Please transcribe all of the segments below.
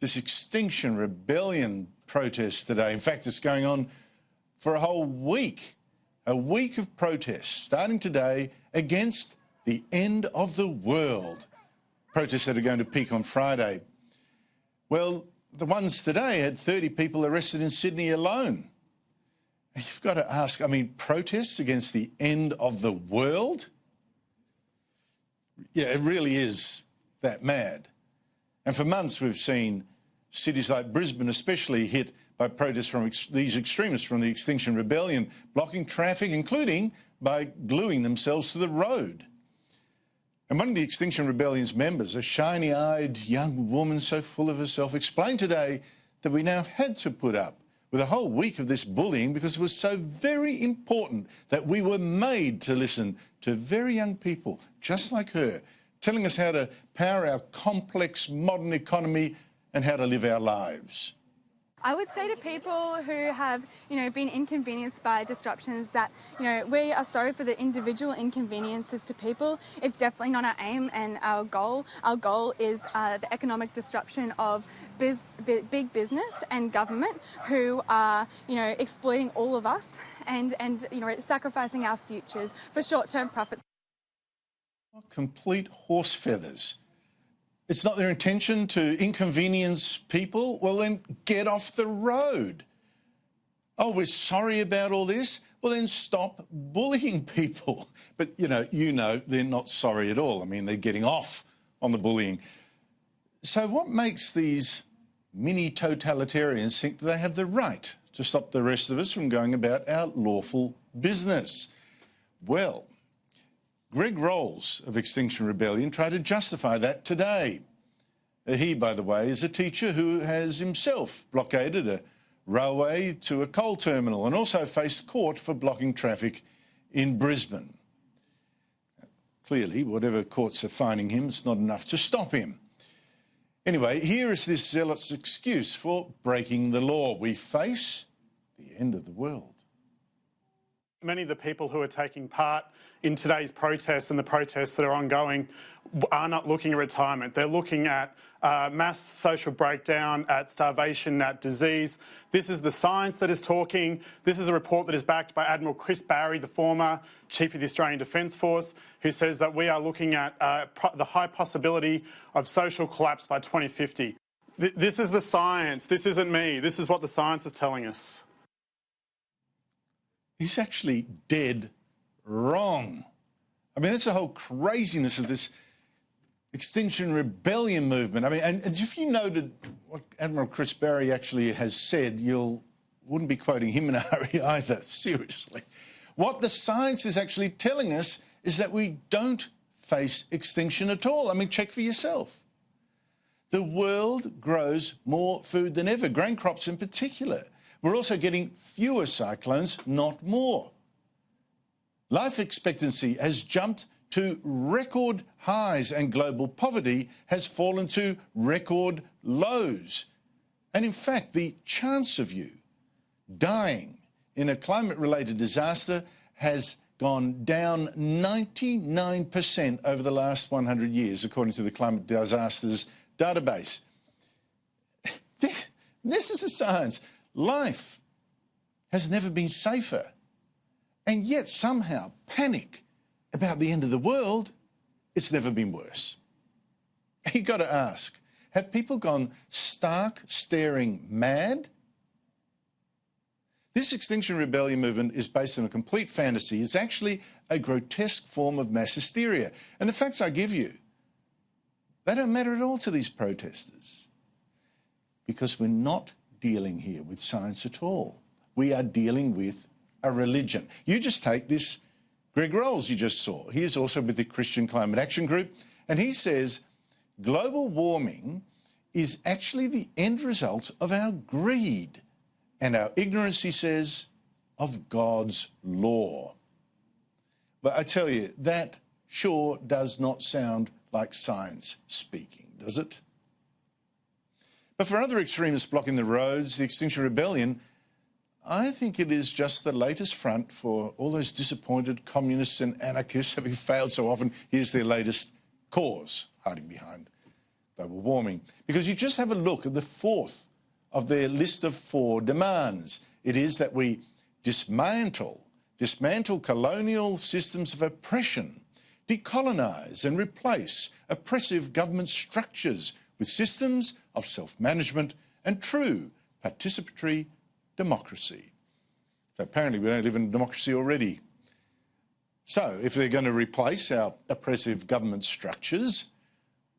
this Extinction Rebellion protest today. In fact, it's going on for a whole week. A week of protests starting today against the end of the world. Protests that are going to peak on Friday. Well, the ones today had 30 people arrested in Sydney alone. And you've got to ask, I mean, protests against the end of the world? Yeah, it really is that mad. And for months we've seen cities like Brisbane especially hit by protests from these extremists from the Extinction Rebellion, blocking traffic, including by gluing themselves to the road. And one of the Extinction Rebellion's members, a shiny-eyed young woman so full of herself, explained today that we now had to put up with a whole week of this bullying because it was so very important that we were made to listen to very young people just like her, telling us how to power our complex modern economy and how to live our lives. I would say to people who have, been inconvenienced by disruptions that, we are sorry for the individual inconveniences to people. It's definitely not our aim and our goal. Our goal is the economic disruption of big business and government who are, exploiting all of us and sacrificing our futures for short-term profits. Complete horse feathers. It's not their intention to inconvenience people? Well, then get off the road. Oh, we're sorry about all this? Well, then stop bullying people. But, they're not sorry at all. I mean, they're getting off on the bullying. So what makes these mini-totalitarians think that they have the right to stop the rest of us from going about our lawful business? Well, Greg Rolls of Extinction Rebellion tried to justify that today. He, by the way, is a teacher who has himself blockaded a railway to a coal terminal and also faced court for blocking traffic in Brisbane. Clearly, whatever courts are fining him, it's not enough to stop him. Anyway, here is this zealot's excuse for breaking the law. We face the end of the world. Many of the people who are taking part in today's protests and the protests that are ongoing are not looking at retirement. They're looking at mass social breakdown, at starvation, at disease. This is the science that is talking. This is a report that is backed by Admiral Chris Barry, the former Chief of the Australian Defence Force, who says that we are looking at the high possibility of social collapse by 2050. This is the science. This isn't me. This is what the science is telling us. He's actually dead wrong. I mean, that's the whole craziness of this Extinction Rebellion movement. I mean, and if you noted what Admiral Chris Barry actually has said, you wouldn't be quoting him in a hurry either, seriously. What the science is actually telling us is that we don't face extinction at all. I mean, check for yourself. The world grows more food than ever, grain crops in particular. We're also getting fewer cyclones, not more. Life expectancy has jumped to record highs and global poverty has fallen to record lows. And in fact, the chance of you dying in a climate-related disaster has gone down 99% over the last 100 years, according to the Climate Disasters Database. This is the science. Life has never been safer, and yet somehow panic about the end of the world, it's never been worse. You've got to ask, have people gone stark staring mad? This Extinction Rebellion movement is based on a complete fantasy. It's actually a grotesque form of mass hysteria. And the facts I give you, they don't matter at all to these protesters, because we're not dealing here with science at all. We are dealing with a religion. You just take this Greg Rolls you just saw. He is also with the Christian Climate Action Group, and he says global warming is actually the end result of our greed and our ignorance, he says, of God's law. But I tell you, that sure does not sound like science speaking, does it? But for other extremists blocking the roads, the Extinction Rebellion, I think it is just the latest front for all those disappointed communists and anarchists having failed so often. Here's their latest cause hiding behind global warming. Because you just have a look at the fourth of their list of 4 demands. It is that we dismantle colonial systems of oppression, decolonise and replace oppressive government structures with systems of self-management and true participatory democracy. So apparently we don't live in a democracy already. So if they're going to replace our oppressive government structures,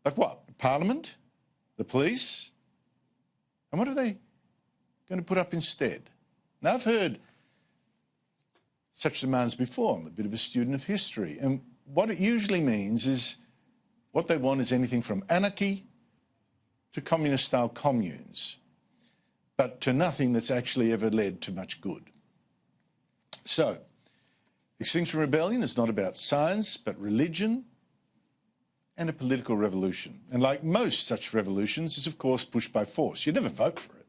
like what? Parliament? The police? And what are they going to put up instead? Now, I've heard such demands before. I'm a bit of a student of history. And what it usually means is what they want is anything from anarchy to communist-style communes, but to nothing that's actually ever led to much good. So, Extinction Rebellion is not about science, but religion and a political revolution. And like most such revolutions, it's of course pushed by force. You never vote for it.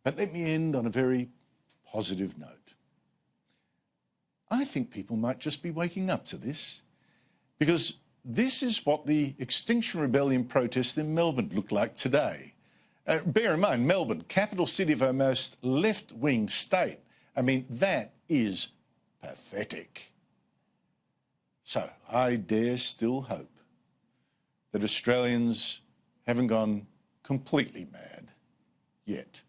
But let me end on a very positive note. I think people might just be waking up to this, because this is what the Extinction Rebellion protests in Melbourne look like today. Bear in mind, Melbourne, capital city of our most left-wing state. I mean, that is pathetic. So I dare still hope that Australians haven't gone completely mad yet.